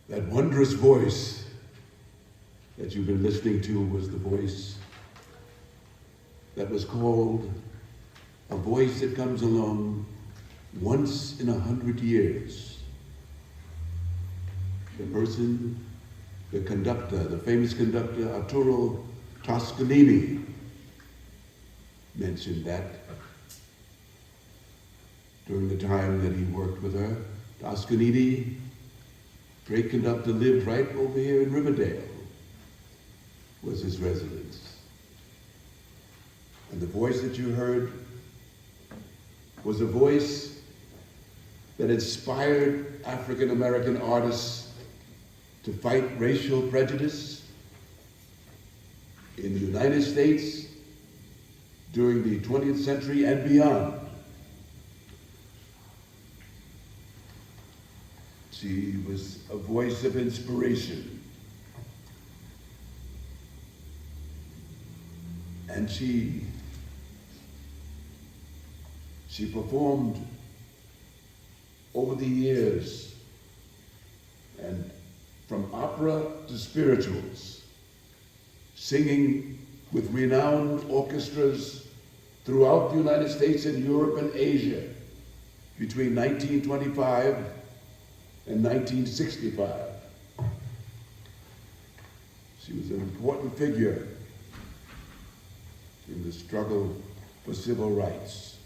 That wondrous voice that you've been listening to was the voice that was called a voice that comes along once in 100 years. The person, the conductor, the famous conductor Arturo Toscanini mentioned that during the time that he worked with her. Toscanini, great conductor, lived right over here in Riverdale, was his residence. And the voice that you heard was a voice that inspired African American artists to fight racial prejudice in the United States during the 20th century and beyond. She was a voice of inspiration. And she performed over the years, and from opera to spirituals, singing with renowned orchestras throughout the United States and Europe and Asia between 1925 and 1965. She was an important figure in the struggle for civil rights.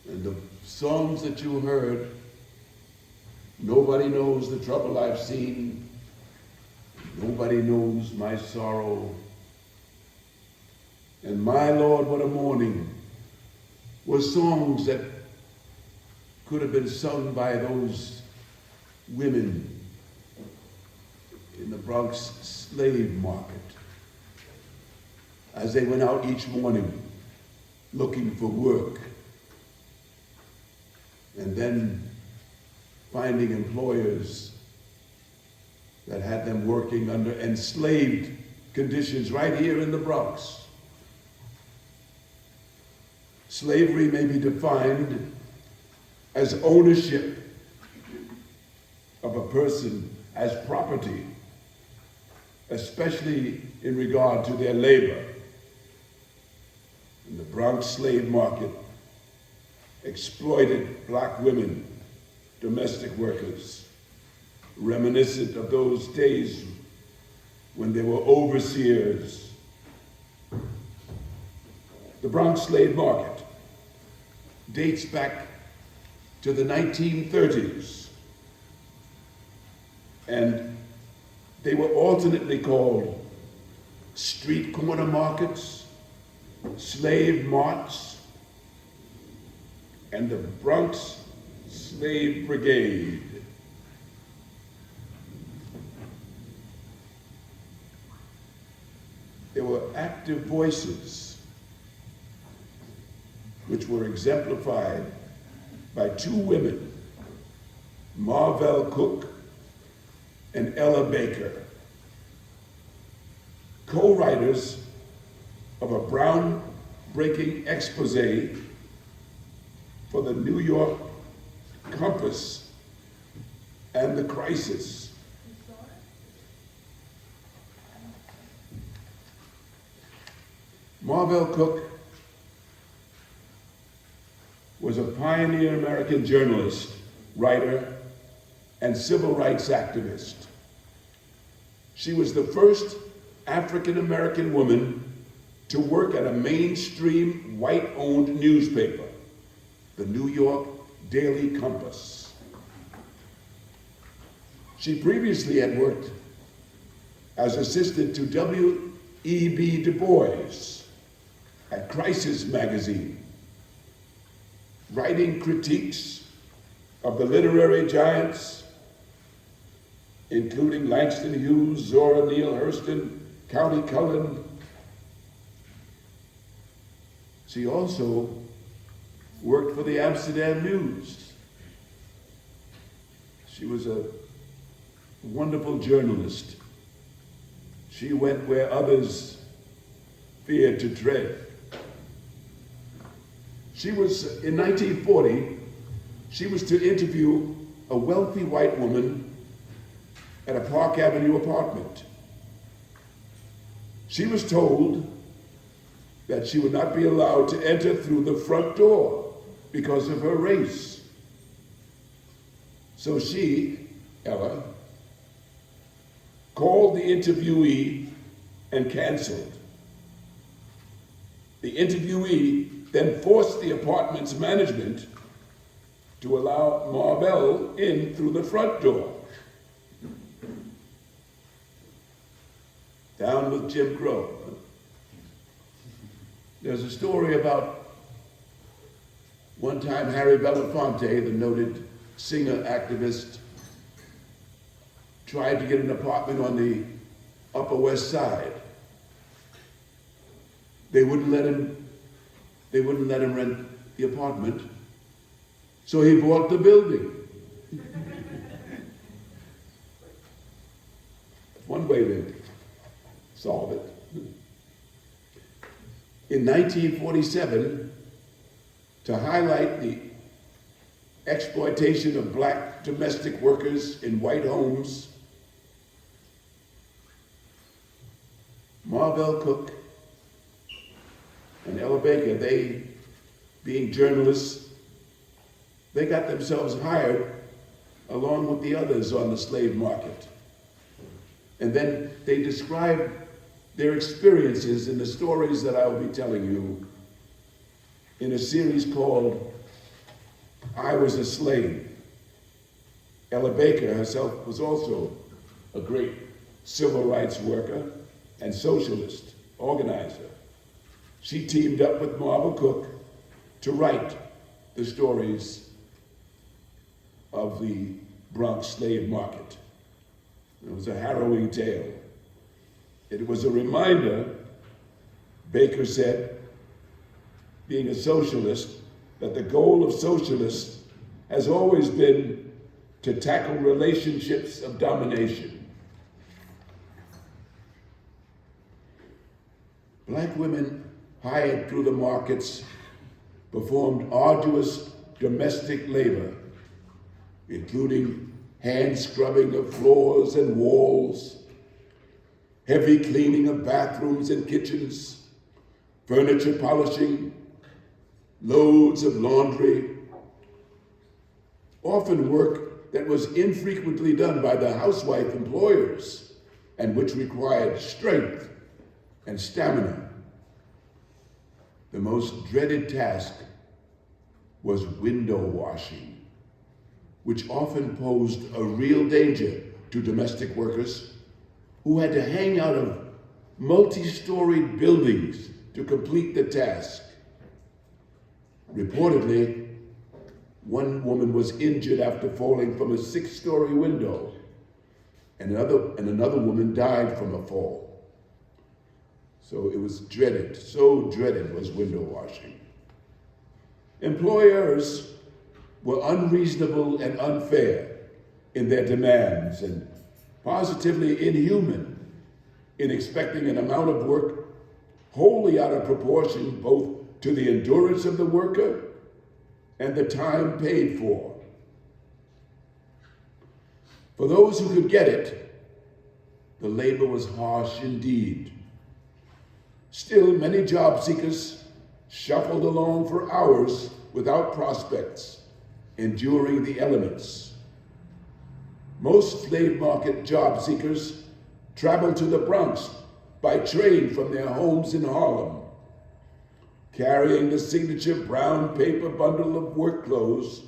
And the songs that you heard, Nobody Knows the Trouble I've Seen, Nobody Knows My Sorrow, and My Lord, What a Morning, were songs that could have been sung by those women in the Bronx Slave Market as they went out each morning looking for work and then finding employers that had them working under enslaved conditions right here in the Bronx. Slavery may be defined as ownership of a person as property, especially in regard to their labor. And the Bronx slave market exploited black women, domestic workers, reminiscent of those days when they were overseers. The Bronx slave market dates back to the 1930s, and they were alternately called street corner markets, slave marts, and the Bronx Slave Brigade. There were active voices which were exemplified by two women, Marvell Cook and Ella Baker, co-writers of a groundbreaking expose for the New York Compass and the Crisis. Marvell Cook was a pioneer American journalist, writer, and civil rights activist. She was the first African-American woman to work at a mainstream white-owned newspaper, the New York Daily Compass. She previously had worked as assistant to W.E.B. Du Bois at Crisis magazine, writing critiques of the literary giants, including Langston Hughes, Zora Neale Hurston, Countee Cullen. She also worked for the Amsterdam News. She was a wonderful journalist. She went where others feared to tread. She was, in 1940, she was to interview a wealthy white woman at a Park Avenue apartment. She was told that she would not be allowed to enter through the front door because of her race. So she, Ella, called the interviewee and canceled. The interviewee then forced the apartment's management to allow Marvell in through the front door. Down with Jim Crow. There's a story about one time Harry Belafonte, the noted singer activist, tried to get an apartment on the Upper West Side. They wouldn't let him rent the apartment, so he bought the building. One way to solve it. In 1947, to highlight the exploitation of black domestic workers in white homes, Marvell Cook and Ella Baker, they, being journalists, they got themselves hired along with the others on the slave market. And then they described their experiences in the stories that I will be telling you in a series called I Was a Slave. Ella Baker herself was also a great civil rights worker and socialist organizer. She teamed up with Marvell Cook to write the stories of the Bronx Slave Market. It was a harrowing tale. It was a reminder, Baker said, being a socialist, that the goal of socialists has always been to tackle relationships of domination. Black women hired through the markets performed arduous domestic labor, including hand scrubbing of floors and walls, heavy cleaning of bathrooms and kitchens, furniture polishing, loads of laundry, often work that was infrequently done by the housewife employers and which required strength and stamina. The most dreaded task was window washing, which often posed a real danger to domestic workers who had to hang out of multi-storied buildings to complete the task. Reportedly, one woman was injured after falling from a 6-story window, and another woman died from a fall. So it was dreaded, so dreaded was window washing. Employers were unreasonable and unfair in their demands and positively inhuman in expecting an amount of work wholly out of proportion both to the endurance of the worker and the time paid for. For those who could get it, the labor was harsh indeed. Still, many job seekers shuffled along for hours without prospects, enduring the elements. Most slave market job seekers traveled to the Bronx by train from their homes in Harlem, carrying the signature brown paper bundle of work clothes,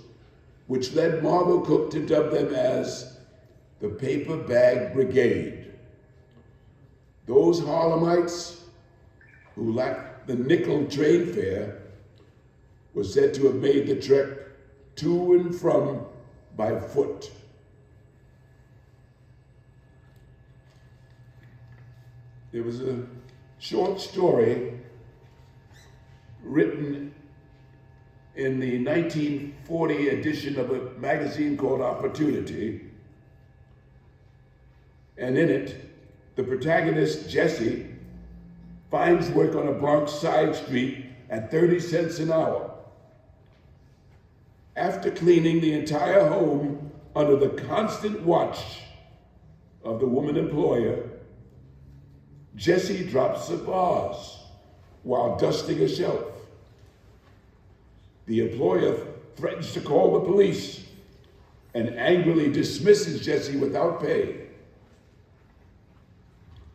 which led Marvell Cook to dub them as the Paper Bag Brigade. Those Harlemites who lacked the nickel train fare were said to have made the trek to and from by foot. There was a short story written in the 1940 edition of a magazine called Opportunity, and in it, the protagonist, Jesse, finds work on a Bronx side street at 30 cents an hour. After cleaning the entire home under the constant watch of the woman employer, Jessie drops a vase while dusting a shelf. The employer threatens to call the police and angrily dismisses Jessie without pay.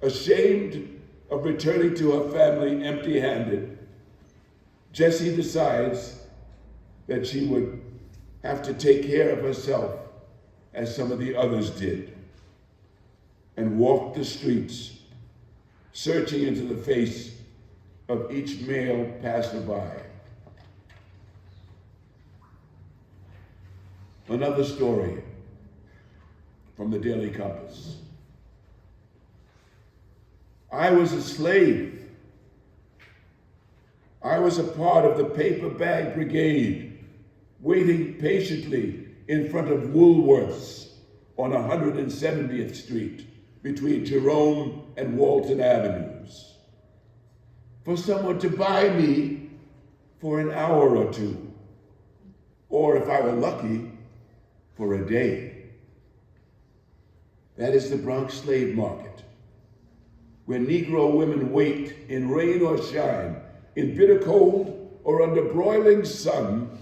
Ashamed of returning to her family empty-handed, Jessie decides that she would have to take care of herself as some of the others did, and walk the streets, searching into the face of each male passerby. Another story from the Daily Compass. I was a slave. I was a part of the paper bag brigade, waiting patiently in front of Woolworths on 170th Street between Jerome and Walton Avenues, for someone to buy me for an hour or two, or if I were lucky, for a day. That is the Bronx Slave Market, where Negro women wait in rain or shine, in bitter cold or under broiling sun,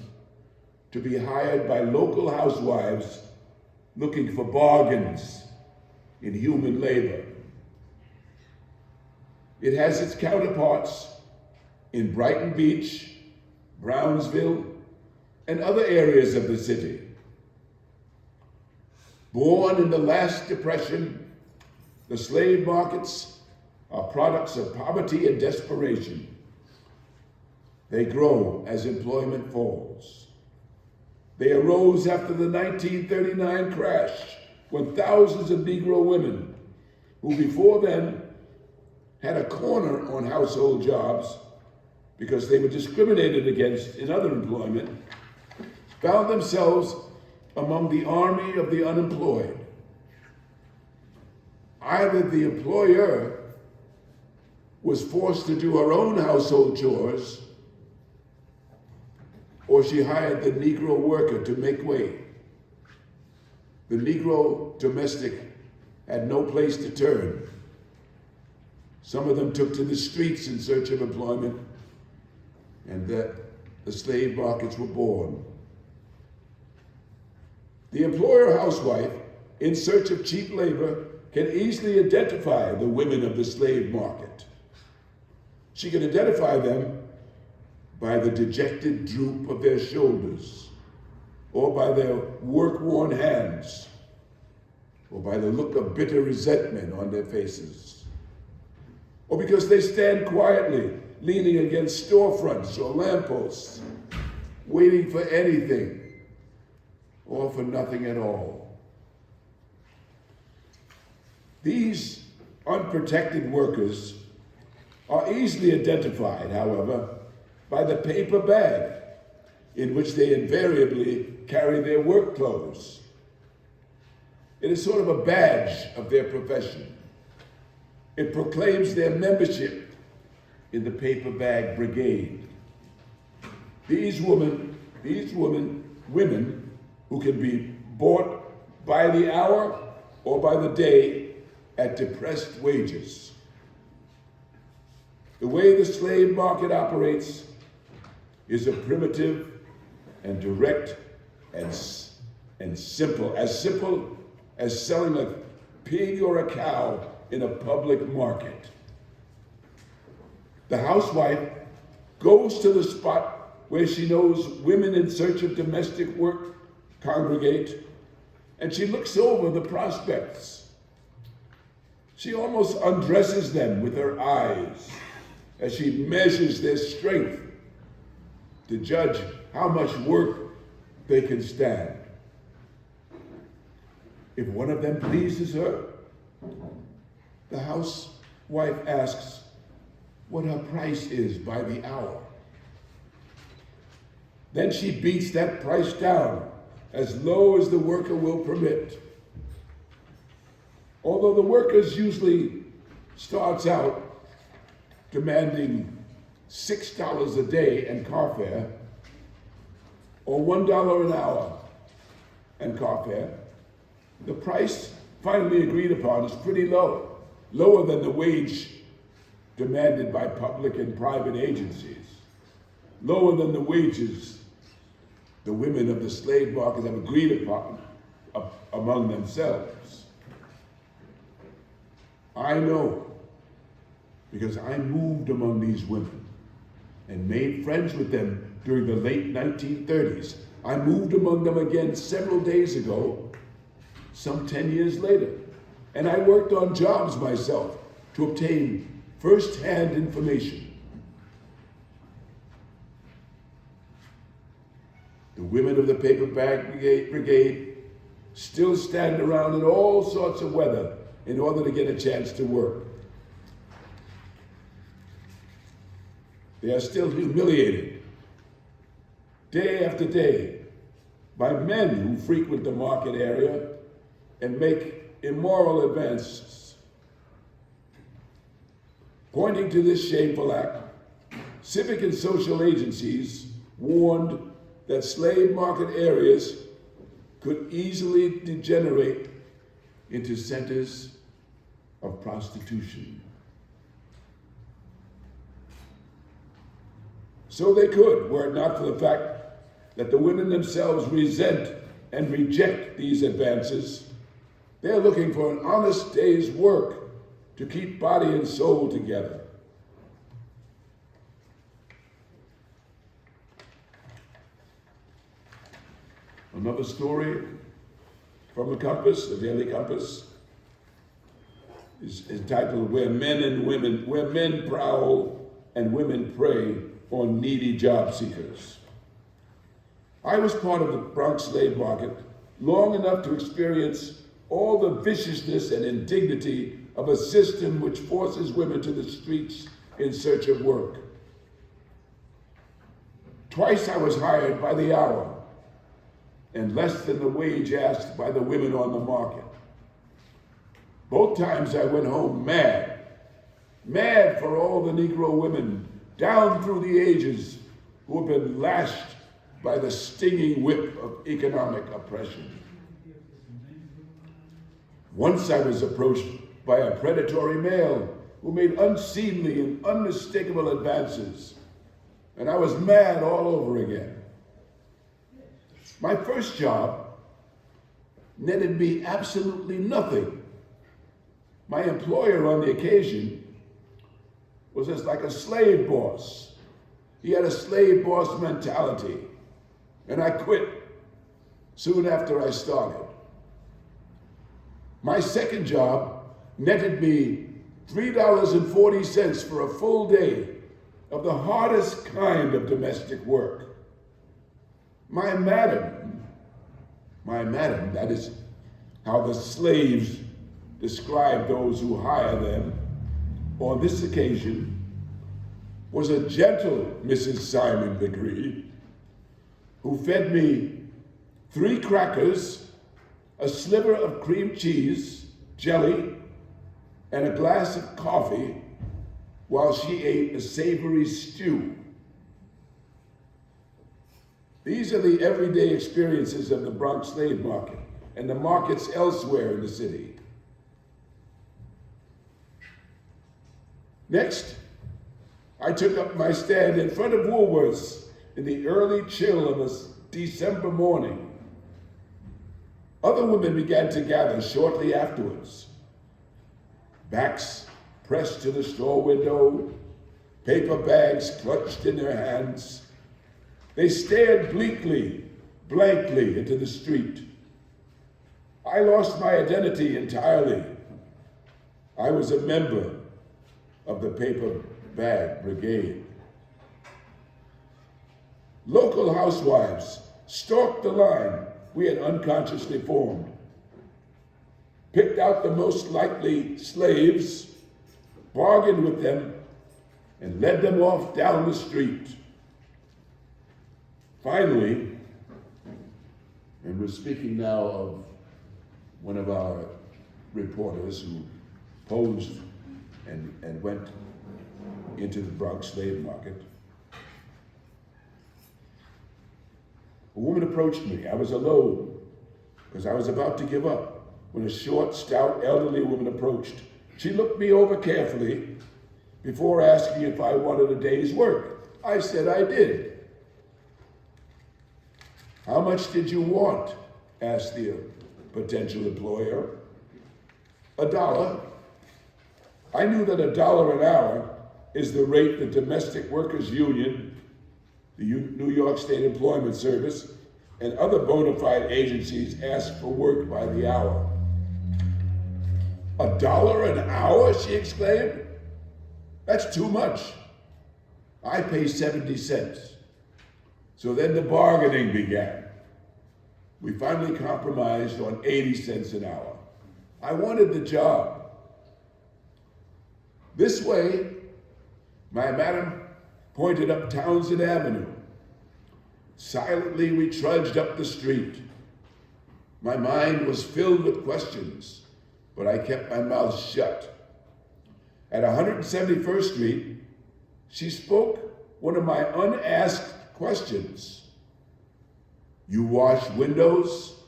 to be hired by local housewives looking for bargains in human labor. It has its counterparts in Brighton Beach, Brownsville, and other areas of the city. Born in the last depression, the slave markets are products of poverty and desperation. They grow as employment falls. They arose after the 1939 crash, when thousands of Negro women, who before then had a corner on household jobs because they were discriminated against in other employment, found themselves among the army of the unemployed. Either the employer was forced to do her own household chores, or she hired the Negro worker to make way. The Negro domestic had no place to turn. Some of them took to the streets in search of employment, and the slave markets were born. The employer housewife, in search of cheap labor, can easily identify the women of the slave market. She can identify them by the dejected droop of their shoulders, or by their work-worn hands, or by the look of bitter resentment on their faces, or because they stand quietly, leaning against storefronts or lampposts, waiting for anything, or for nothing at all. These unprotected workers are easily identified, however, by the paper bag in which they invariably carry their work clothes. It is sort of a badge of their profession. It proclaims their membership in the paper bag brigade. These women who can be bought by the hour or by the day at depressed wages. The way the slave market operates is a primitive and direct and simple as selling a pig or a cow in a public market. The housewife goes to the spot where she knows women in search of domestic work congregate, and she looks over the prospects. She almost undresses them with her eyes as she measures their strength to judge how much work they can stand. If one of them pleases her, the housewife asks what her price is by the hour. Then she beats that price down as low as the worker will permit. Although the workers usually starts out demanding $6 a day and car fare, or $1 an hour and car fare, The price finally agreed upon is pretty low, lower than the wage demanded by public and private agencies, lower than the wages the women of the slave market have agreed upon among themselves. I know, because I moved among these women and made friends with them during the late 1930s. I moved among them again several days ago, some 10 years later, and I worked on jobs myself to obtain first-hand information. The women of the paper bag brigade still stand around in all sorts of weather in order to get a chance to work. They are still humiliated day after day by men who frequent the market area and make immoral advances. Pointing to this shameful act, civic and social agencies warned that slave market areas could easily degenerate into centers of prostitution. So they could, were it not for the fact that the women themselves resent and reject these advances. They're looking for an honest day's work to keep body and soul together. Another story from the Compass, the Daily Compass, is entitled Where Men Prowl and Women Prey on Needy Job Seekers. I was part of the Bronx Slave Market long enough to experience all the viciousness and indignity of a system which forces women to the streets in search of work. Twice I was hired by the hour, and less than the wage asked by the women on the market. Both times I went home mad for all the Negro women down through the ages who have been lashed by the stinging whip of economic oppression. Once I was approached by a predatory male who made unseemly and unmistakable advances, and I was mad all over again. My first job netted me absolutely nothing. My employer on the occasion was just like a slave boss. He had a slave boss mentality, and I quit soon after I started. My second job netted me $3.40 for a full day of the hardest kind of domestic work. My madam, that is how the slaves describe those who hire them, on this occasion, was a gentle Mrs. Simon Legree, who fed me 3 crackers, a sliver of cream cheese, jelly, and a glass of coffee while she ate a savory stew. These are the everyday experiences of the Bronx Slave Market and the markets elsewhere in the city. Next, I took up my stand in front of Woolworth's in the early chill of a December morning. Other women began to gather shortly afterwards. Backs pressed to the store window, paper bags clutched in their hands. They stared blankly into the street. I lost my identity entirely. I was a member of the paper bag brigade. Local housewives stalked the line we had unconsciously formed, picked out the most likely slaves, bargained with them, and led them off down the street. Finally, and we're speaking now of one of our reporters who posed and went into the Bronx Slave Market. A woman approached me. I was alone because I was about to give up. when a short, stout, elderly woman approached. She looked me over carefully before asking if I wanted a day's work. I said I did. How much did you want? Asked the potential employer. $1. I knew that $1 an hour is the rate the Domestic Workers Union, the New York State Employment Service, and other bona fide agencies ask for work by the hour. $1 an hour, she exclaimed. That's too much. I pay 70 cents. So then the bargaining began. We finally compromised on 80 cents an hour. I wanted the job. This way, my madam pointed up Townsend Avenue. Silently, we trudged up the street. My mind was filled with questions, but I kept my mouth shut. At 171st Street, she spoke one of my unasked questions. You wash windows?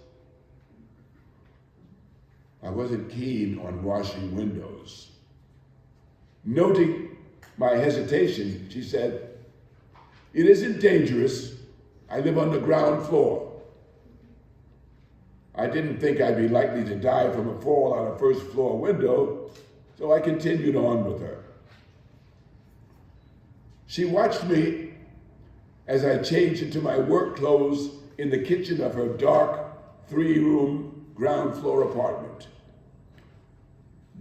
I wasn't keen on washing windows. Noting my hesitation, she said, it isn't dangerous. I live on the ground floor. I didn't think I'd be likely to die from a fall out a first floor window, so I continued on with her. She watched me as I changed into my work clothes in the kitchen of her dark 3-room ground floor apartment.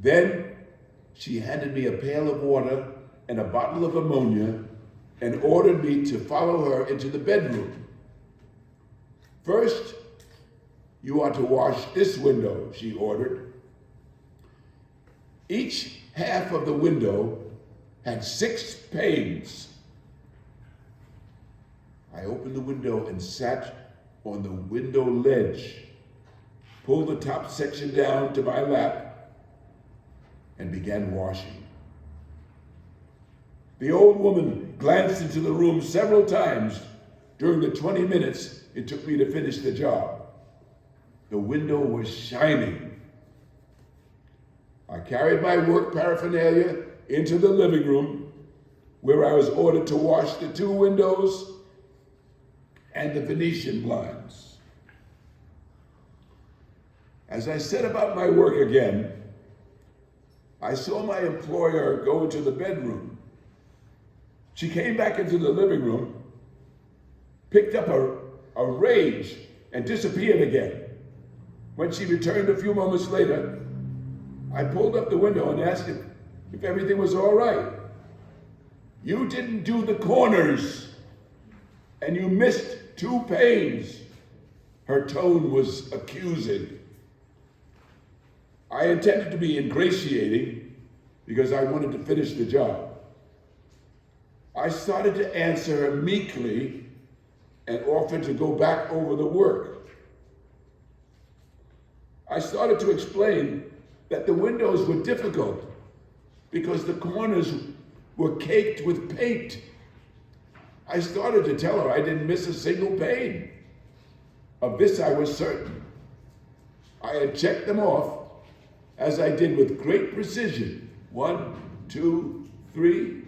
Then she handed me a pail of water and a bottle of ammonia and ordered me to follow her into the bedroom. First, you are to wash this window, she ordered. Each half of the window had 6 panes. I opened the window and sat on the window ledge, pulled the top section down to my lap, and began washing. The old woman glanced into the room several times during the 20 minutes it took me to finish the job. The window was shining. I carried my work paraphernalia into the living room, where I was ordered to wash the 2 windows and the Venetian blinds. As I set about my work again, I saw my employer go into the bedroom. She came back into the living room, picked up a rage, and disappeared again. When she returned a few moments later, I pulled up the window and asked if everything was all right. You didn't do the corners, and you missed 2 panes. Her tone was accusing. I intended to be ingratiating because I wanted to finish the job. I started to answer her meekly and offered to go back over the work. I started to explain that the windows were difficult because the corners were caked with paint. I started to tell her I didn't miss a single pane. Of this I was certain. I had checked them off, as I did with great precision. 1, 2, 3.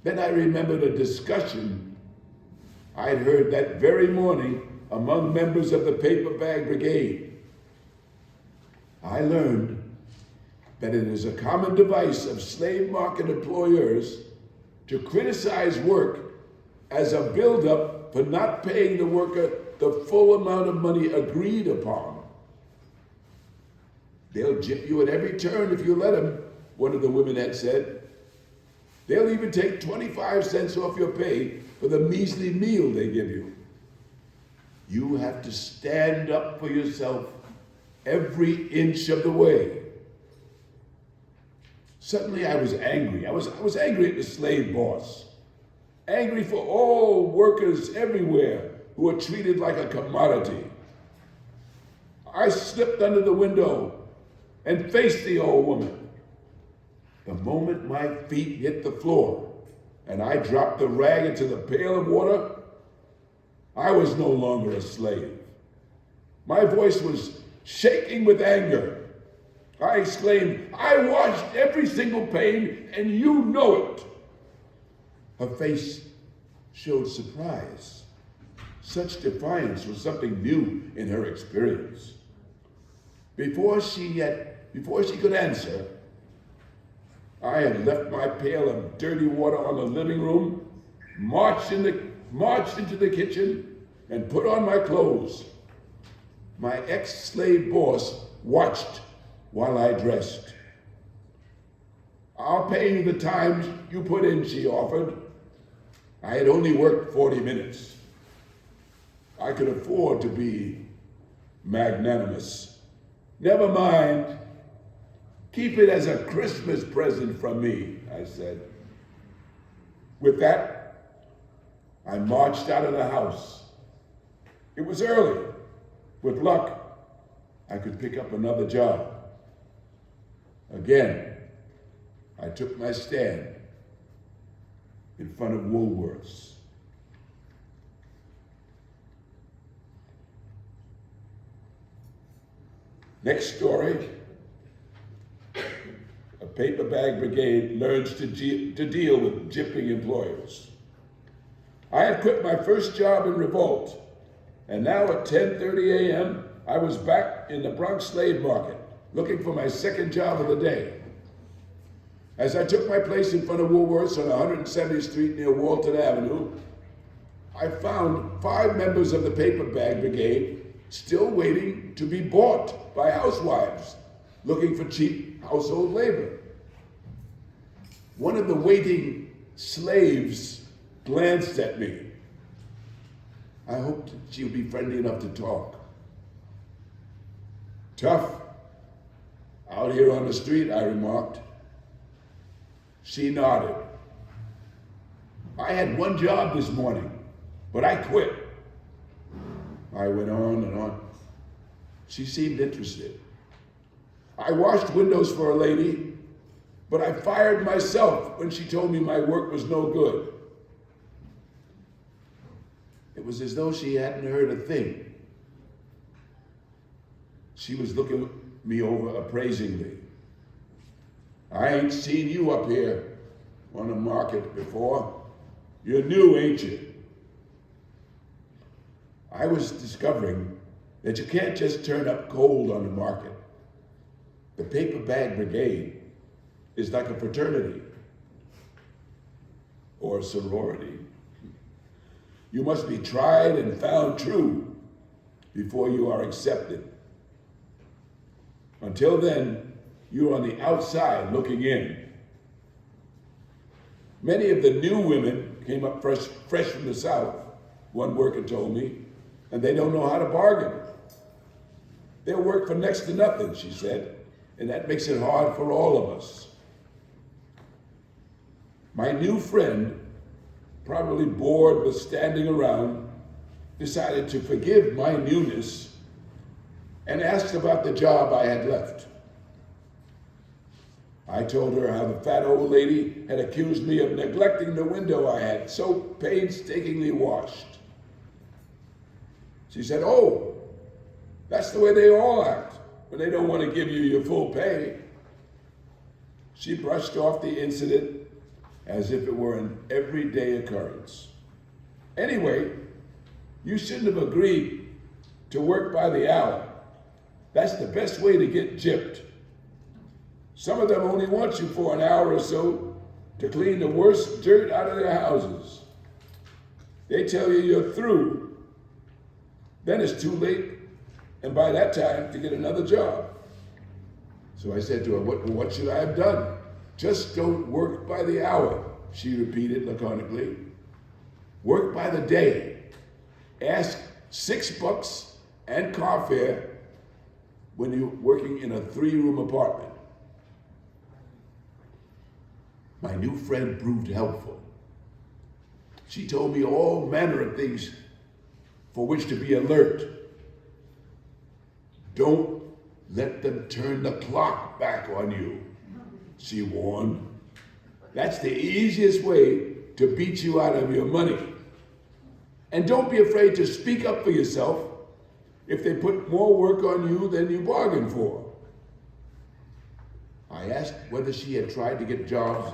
Then I remembered a discussion I'd heard that very morning among members of the paper bag brigade. I learned that it is a common device of slave market employers to criticize work as a buildup for not paying the worker the full amount of money agreed upon. They'll gyp you at every turn if you let them, one of the women had said. They'll even take 25 cents off your pay for the measly meal they give you. You have to stand up for yourself every inch of the way. Suddenly I was angry. I was angry at the slave boss. Angry for all workers everywhere who are treated like a commodity. I slipped under the window and faced the old woman. The moment my feet hit the floor and I dropped the rag into the pail of water, I was no longer a slave. My voice was Shaking with anger, I exclaimed, "I washed every single pane, and you know it." Her face showed surprise. Such defiance was something new in her experience. Before she could answer, I had left my pail of dirty water on the living room, marched into the kitchen, and put on my clothes. My ex-slave boss watched while I dressed. "I'll pay you the time you put in," she offered. I had only worked 40 minutes. I could afford to be magnanimous. "Never mind. Keep it as a Christmas present from me," I said. With that, I marched out of the house. It was early. With luck, I could pick up another job. Again, I took my stand in front of Woolworths. Next story. A paper bag brigade learns to deal with gypping employers. I had quit my first job in revolt, and now at 10:30 a.m., I was back in the Bronx Slave Market, looking for my second job of the day. As I took my place in front of Woolworths on 170th Street near Walton Avenue, I found 5 members of the paper bag brigade still waiting to be bought by housewives looking for cheap household labor. One of the waiting slaves glanced at me. I hoped she would be friendly enough to talk. "Tough out here on the street," I remarked. She nodded. "I had one job this morning, but I quit." I went on and on. She seemed interested. "I washed windows for a lady, but I fired myself when she told me my work was no good." It was as though she hadn't heard a thing. She was looking me over appraisingly. "I ain't seen you up here on the market before. You're new, ain't you?" I was discovering that you can't just turn up cold on the market. The paper bag brigade is like a fraternity or a sorority. You must be tried and found true before you are accepted. Until then, you're on the outside looking in. Many of the new women came up fresh from the South, one worker told me, and they don't know how to bargain. They'll work for next to nothing, she said, and that makes it hard for all of us. My new friend, probably bored with standing around, decided to forgive my newness and asked about the job I had left. I told her how the fat old lady had accused me of neglecting the window I had so painstakingly washed. She said, "Oh, that's the way they all act when they don't want to give you your full pay." She brushed off the incident as if it were an everyday occurrence. "Anyway, you shouldn't have agreed to work by the hour. That's the best way to get gypped. Some of them only want you for an hour or so to clean the worst dirt out of their houses. They tell you you're through. Then it's too late, and by that time, to get another job." So I said to her, what should I have done? "Just don't work by the hour," she repeated laconically. "Work by the day. Ask $6 and car fare when you're working in a 3-room apartment." My new friend proved helpful. She told me all manner of things for which to be alert. "Don't let them turn the clock back on you," she warned. "That's the easiest way to beat you out of your money. And don't be afraid to speak up for yourself if they put more work on you than you bargained for. I asked whether she had tried to get jobs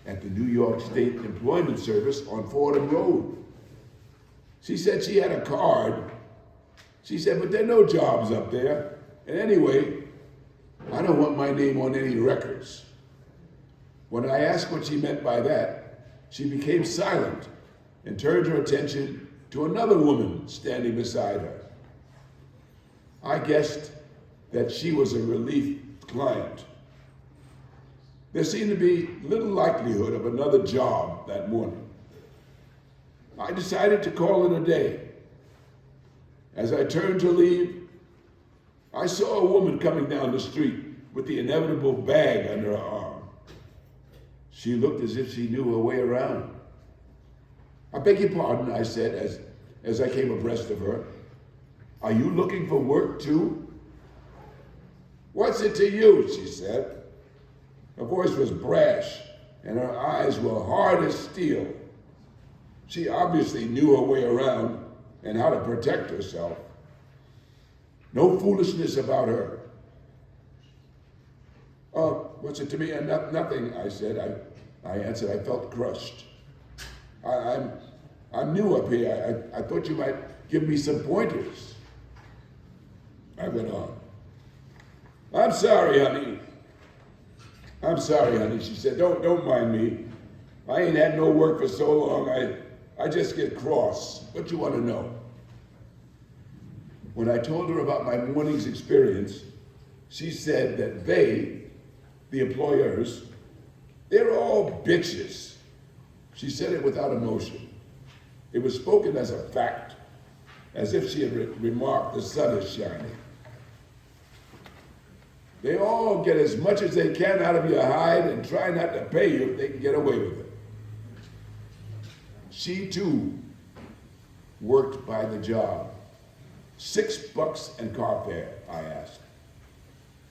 at the New York State Employment Service on Fordham Road. She said she had a card. She said, but there are no jobs up there. And anyway, I don't want my name on any records. When I asked what she meant by that, she became silent and turned her attention to another woman standing beside her. I guessed that she was a relief client. There seemed to be little likelihood of another job that morning. I decided to call it a day. As I turned to leave, I saw a woman coming down the street with the inevitable bag under her arm. She looked as if she knew her way around. I beg your pardon, I said as I came abreast of her. Are you looking for work too? What's it to you, she said. Her voice was brash and her eyes were hard as steel. She obviously knew her way around and how to protect herself. No foolishness about her. Oh, what's it to me? Nothing, I said. I answered. I felt crushed. I'm new up here. I thought you might give me some pointers. I went on. I'm sorry, honey. I'm sorry, honey, she said. Don't mind me. I ain't had no work for so long. I just get cross. What you want to know? When I told her about my morning's experience, she said that they, the employers, they're all bitches. She said it without emotion. It was spoken as a fact, as if she had remarked the sun is shining. They all get as much as they can out of your hide and try not to pay you if they can get away with it. She too worked by the job. $6 and car fare, I asked.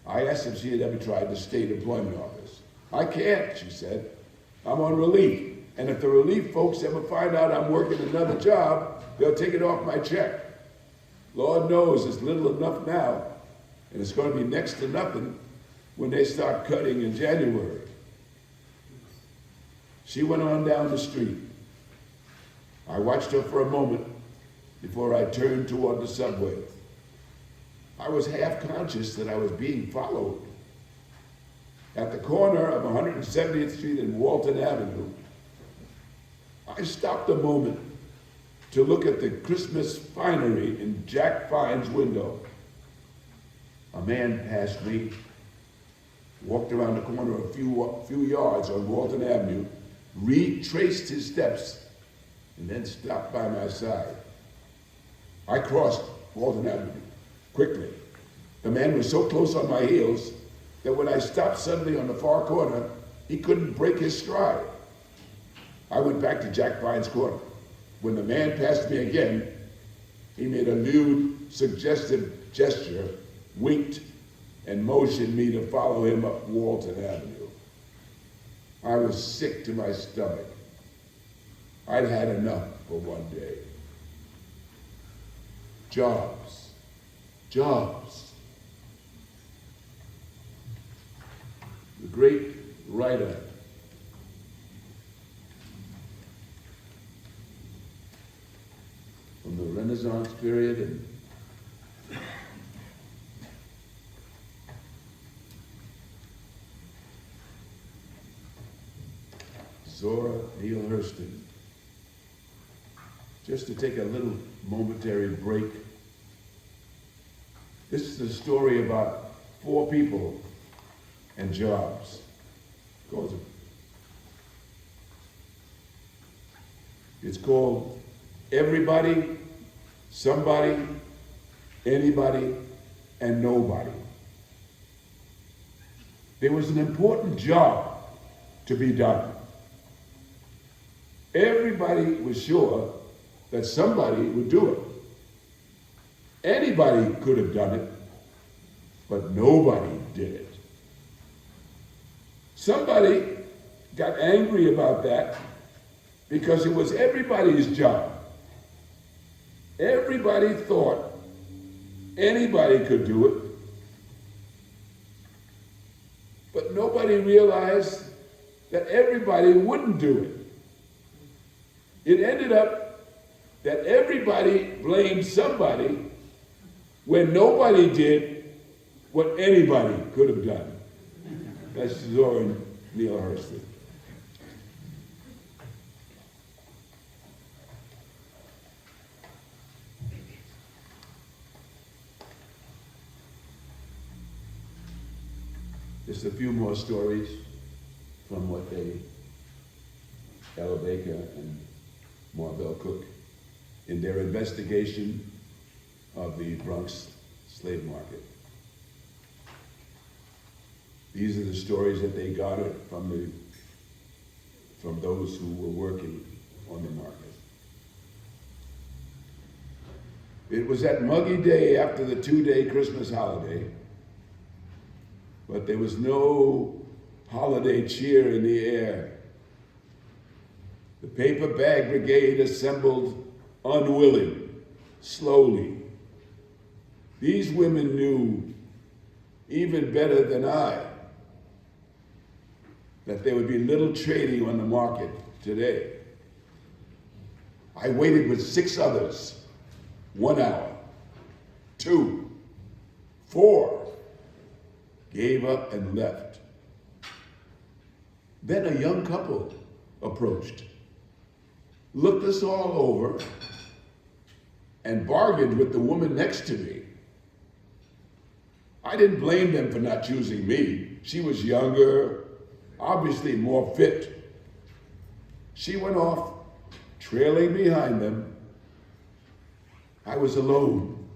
I asked if she had ever tried the state employment office. I can't, she said. I'm on relief. And if the relief folks ever find out I'm working another job, they'll take it off my check. Lord knows it's little enough now, and it's going to be next to nothing when they start cutting in January. She went on down the street. I watched her for a moment before I turned toward the subway. I was half conscious that I was being followed. At the corner of 170th Street and Walton Avenue, I stopped a moment to look at the Christmas finery in Jack Fine's window. A man passed me, walked around the corner a few yards on Walton Avenue, retraced his steps, and then stopped by my side. I crossed Walton Avenue quickly. The man was so close on my heels that when I stopped suddenly on the far corner, he couldn't break his stride. I went back to Jack Fine's corner. When the man passed me again, he made a lewd, suggestive gesture, winked, and motioned me to follow him up Walton Avenue. I was sick to my stomach. I'd had enough for one day. Jobs. Jobs. The great writer from the Renaissance period and Zora Neale Hurston. Just to take a little momentary break. This is a story about 4 people and jobs. It's called Everybody, Somebody, Anybody, and Nobody. There was an important job to be done. Everybody was sure that somebody would do it. Anybody could have done it, but nobody did it. Somebody got angry about that because it was everybody's job. Everybody thought Anybody could do it. But nobody realized that everybody wouldn't do it. It ended up that everybody blamed somebody when nobody did what anybody could have done. That's Zora Neale Hurston. Just a few more stories from what Ella Baker and Marvell Cook, in their investigation of the Bronx Slave Market. These are the stories that they garnered from those who were working on the market. It was that muggy day after the 2-day Christmas holiday, but there was no holiday cheer in the air. The paper bag brigade assembled unwilling, slowly. These women knew, even better than I, that there would be little trading on the market today. I waited with 6 others, 1 hour, 2, 4, gave up and left. Then a young couple approached, looked us all over, and bargained with the woman next to me. I didn't blame them for not choosing me. She was younger, obviously more fit. She went off, trailing behind them. I was alone.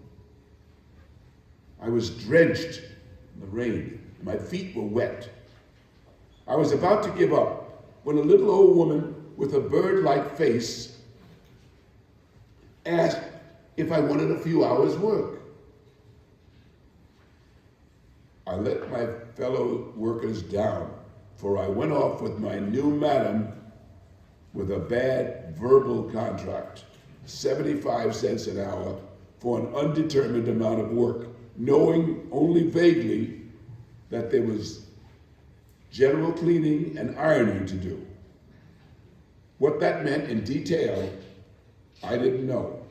I was drenched in the rain. My feet were wet. I was about to give up when a little old woman with a bird-like face asked if I wanted a few hours' work. I let my fellow workers down, for I went off with my new madam with a bad verbal contract, 75 cents an hour for an undetermined amount of work, knowing only vaguely that there was general cleaning and ironing to do. What that meant in detail, I didn't know.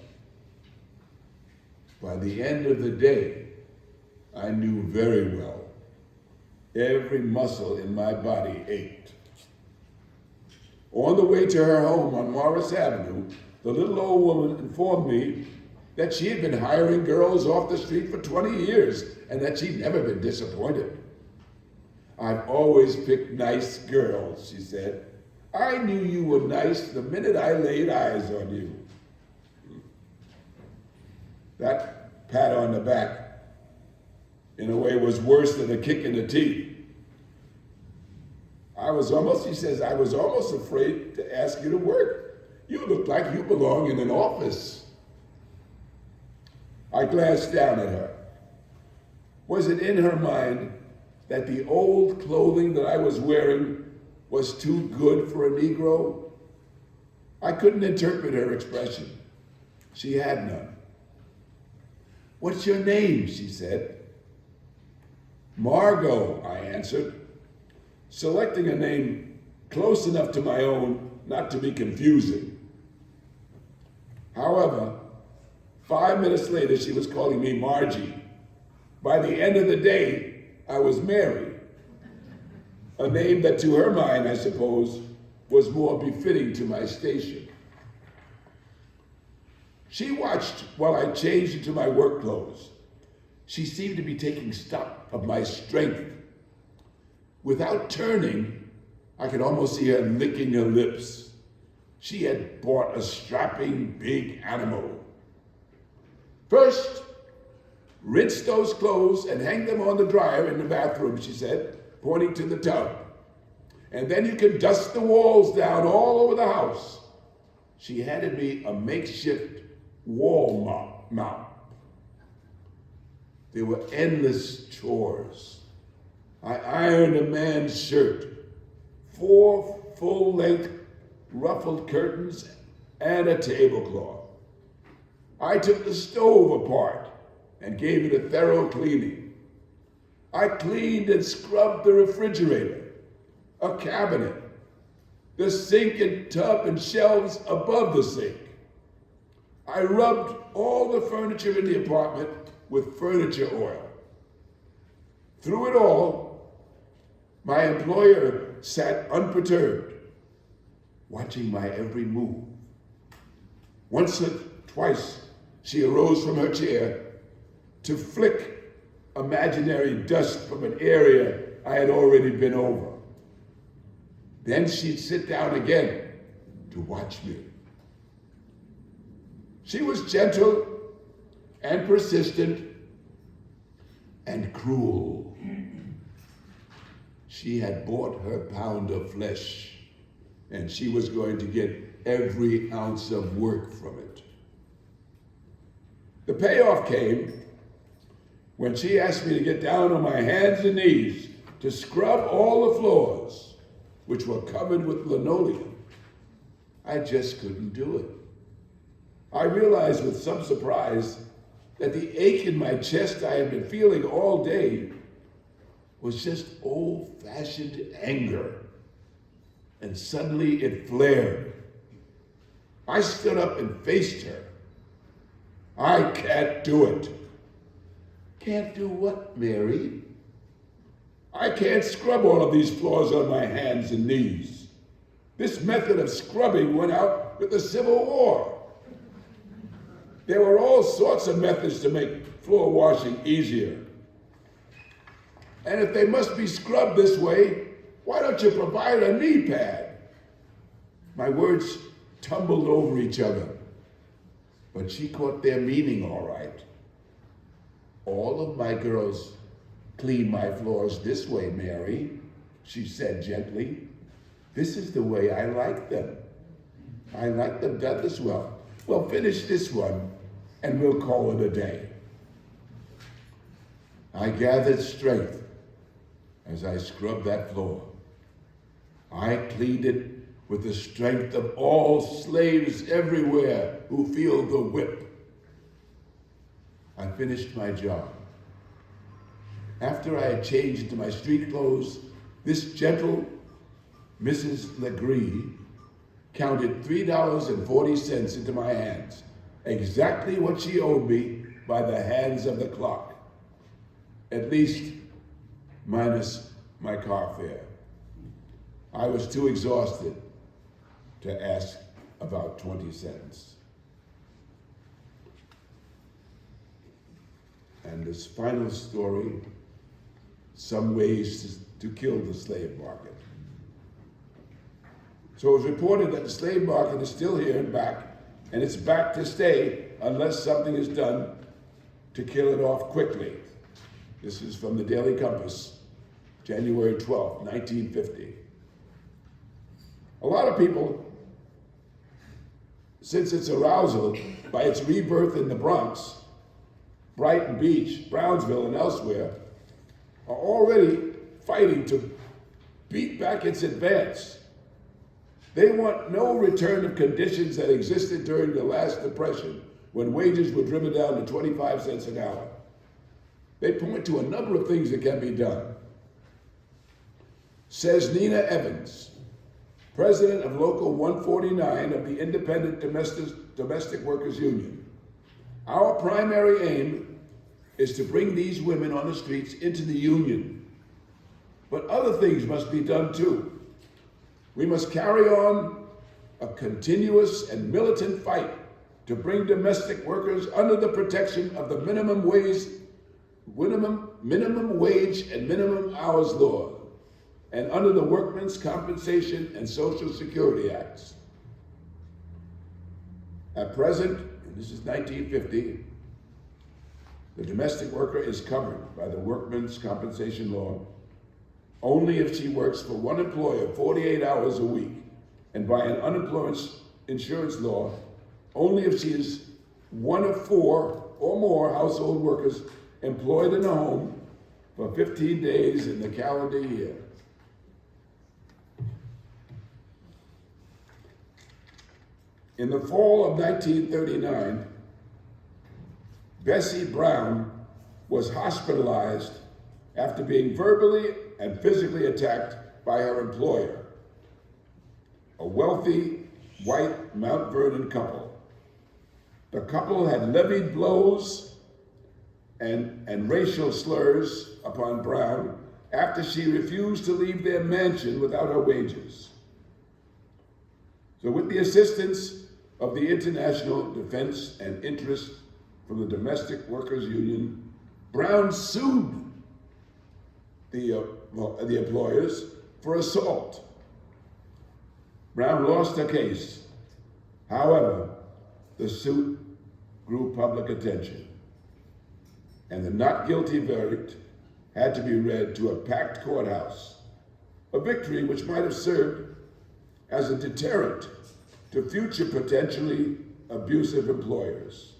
By the end of the day, I knew very well. Every muscle in my body ached. On the way to her home on Morris Avenue, the little old woman informed me that she had been hiring girls off the street for 20 years and that she'd never been disappointed. I've always picked nice girls, she said. I knew you were nice the minute I laid eyes on you. That pat on the back, in a way, was worse than a kick in the teeth. She says, I was almost afraid to ask you to work. You look like you belong in an office. I glanced down at her. Was it in her mind that the old clothing that I was wearing was too good for a Negro? I couldn't interpret her expression. She had none. What's your name? She said. Margot, I answered, selecting a name close enough to my own not to be confusing. However, 5 minutes later, she was calling me Margie. By the end of the day, I was Mary, a name that to her mind, I suppose, was more befitting to my station. She watched while I changed into my work clothes. She seemed to be taking stock of my strength. Without turning, I could almost see her licking her lips. She had bought a strapping big animal. First, rinse those clothes and hang them on the dryer in the bathroom, she said, pointing to the tub. And then you can dust the walls down all over the house. She handed me a makeshift wall mop. There were endless chores. I ironed a man's shirt, 4 full-length ruffled curtains, and a tablecloth. I took the stove apart and gave it a thorough cleaning. I cleaned and scrubbed the refrigerator, a cabinet, the sink and tub and shelves above the sink. I rubbed all the furniture in the apartment with furniture oil. Through it all, my employer sat unperturbed, watching my every move. Once or twice, she arose from her chair to flick imaginary dust from an area I had already been over. Then she'd sit down again to watch me. She was gentle and persistent and cruel. She had bought her pound of flesh, and she was going to get every ounce of work from it. The payoff came when she asked me to get down on my hands and knees to scrub all the floors, which were covered with linoleum. I just couldn't do it. I realized with some surprise that the ache in my chest I had been feeling all day was just old-fashioned anger. And suddenly it flared. I stood up and faced her. I can't do it. Can't do what, Mary? I can't scrub all of these floors on my hands and knees. This method of scrubbing went out with the Civil War. There were all sorts of methods to make floor washing easier. And if they must be scrubbed this way, why don't you provide a knee pad? My words tumbled over each other, but she caught their meaning all right. All of my girls clean my floors this way, Mary, she said gently. This is the way I like them. I like them done this well. Well, finish this one, and we'll call it a day. I gathered strength as I scrubbed that floor. I cleaned it with the strength of all slaves everywhere who feel the whip. I finished my job. After I had changed into my street clothes, this gentle Mrs. Legree counted $3.40 into my hands, exactly what she owed me by the hands of the clock, at least minus my car fare. I was too exhausted to ask about 20 cents. And this final story, some ways to kill the slave market. So it was reported that the slave market is still here and back, and it's back to stay unless something is done to kill it off quickly. This is from the Daily Compass, January 12, 1950. A lot of people, since its arousal by its rebirth in the Bronx, Brighton Beach, Brownsville, and elsewhere, are already fighting to beat back its advance. They want no return of conditions that existed during the last Depression, when wages were driven down to 25 cents an hour. They point to a number of things that can be done. Says Nina Evans, president of Local 149 of the Independent Domestic Workers Union. Our primary aim is to bring these women on the streets into the union. But other things must be done too. We must carry on a continuous and militant fight to bring domestic workers under the protection of the minimum wage and minimum hours law, and under the Workmen's Compensation and Social Security Acts. At present, and this is 1950, the domestic worker is covered by the Workmen's Compensation Law only if she works for one employer 48 hours a week, and by an unemployment insurance law only if she is one of 4 or more household workers employed in a home for 15 days in the calendar year. In the fall of 1939, Bessie Brown was hospitalized after being verbally and physically attacked by her employer, a wealthy white Mount Vernon couple. The couple had levied blows and racial slurs upon Brown after she refused to leave their mansion without her wages. So with the assistance of the International Defense and Interest from the Domestic Workers Union, Brown sued the employers for assault. Brown lost her case. However, the suit grew public attention, and the not guilty verdict had to be read to a packed courthouse, a victory which might have served as a deterrent to future potentially abusive employers.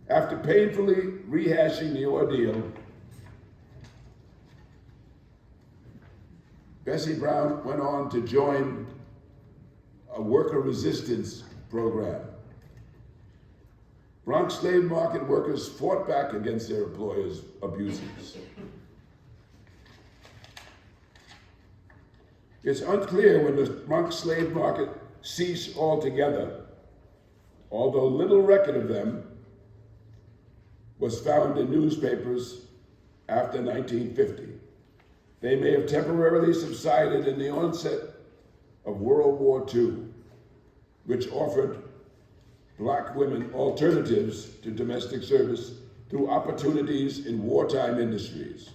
After painfully rehashing the ordeal, Bessie Brown went on to join a worker resistance program. Bronx Slave Market workers fought back against their employers' abuses. It's unclear when the Bronx Slave Market ceased altogether, although little record of them was found in newspapers after 1950. They may have temporarily subsided in the onset of World War II, which offered Black women alternatives to domestic service through opportunities in wartime industries.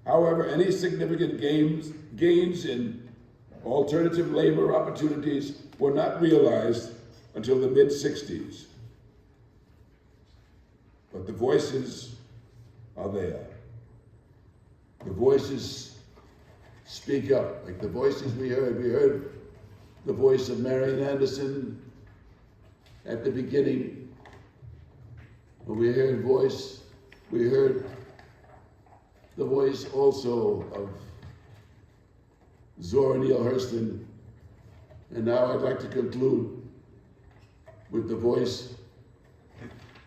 However, any significant gains in alternative labor opportunities were not realized until the mid-60s. But the voices are there. The voices speak up, like the voices we heard. We heard the voice of Marian Anderson at the beginning. But we heard the voice also of Zora Neale Hurston. And now I'd like to conclude with the voice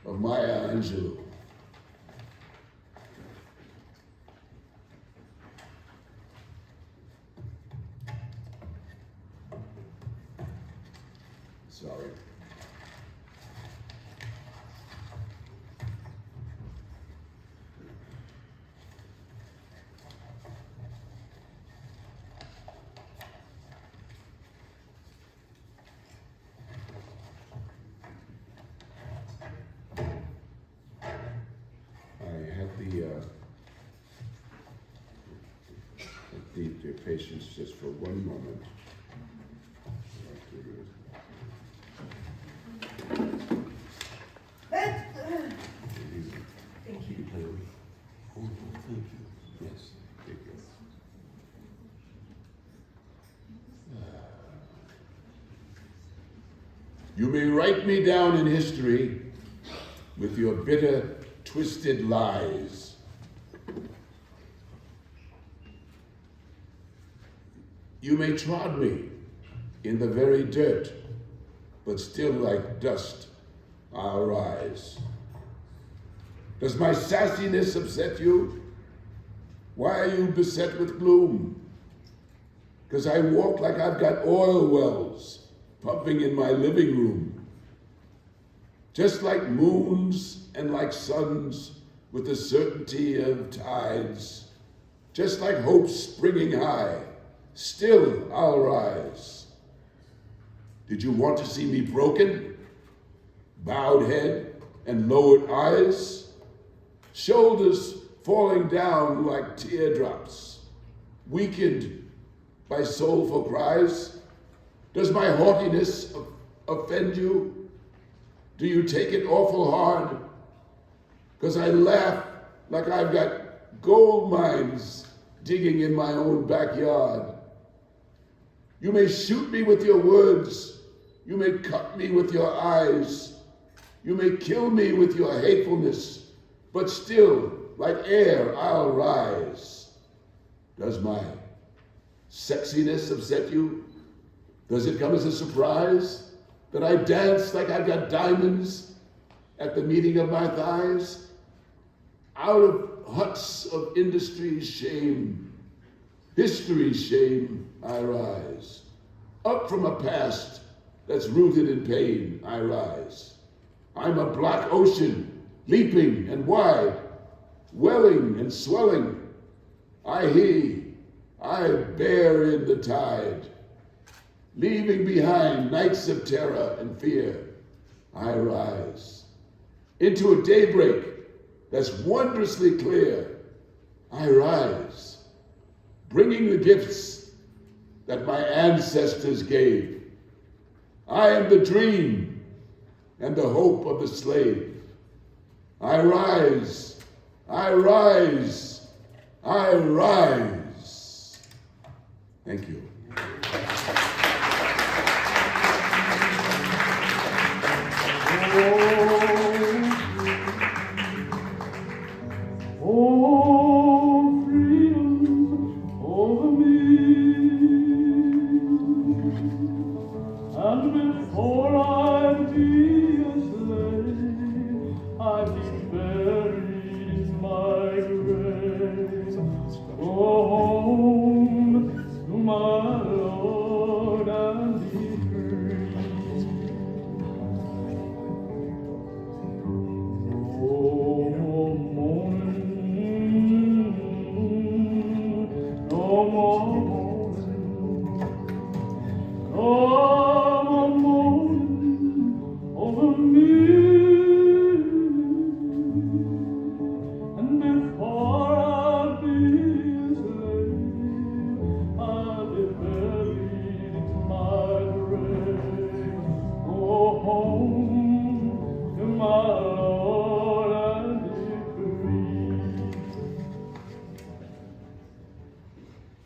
of Maya Angelou. Sorry. I need your patience just for one moment. Thank you. Oh, thank you. Yes, thank you. You may write me down in history with your bitter, twisted lies. You may trod me in the very dirt, but still like dust I'll rise. Does my sassiness upset you? Why are you beset with gloom? Because I walk like I've got oil wells pumping in my living room. Just like moons and like suns with the certainty of tides, just like hope springing high, still I'll rise. Did you want to see me broken? Bowed head and lowered eyes? Shoulders falling down like teardrops, weakened by soulful cries? Does my haughtiness offend you? Do you take it awful hard? Because I laugh like I've got gold mines digging in my own backyard. You may shoot me with your words. You may cut me with your eyes. You may kill me with your hatefulness, but still, like air, I'll rise. Does my sexiness upset you? Does it come as a surprise that I dance like I've got diamonds at the meeting of my thighs? Out of huts of industry's shame, history's shame, I rise. Up from a past that's rooted in pain, I rise. I'm a black ocean, leaping and wide, welling and swelling. I bear in the tide. Leaving behind nights of terror and fear, I rise. Into a daybreak that's wondrously clear, I rise. Bringing the gifts that my ancestors gave. I am the dream and the hope of the slave. I rise, I rise, I rise. Thank you. Oh, freedom over me. And before I be a slave, I be fair.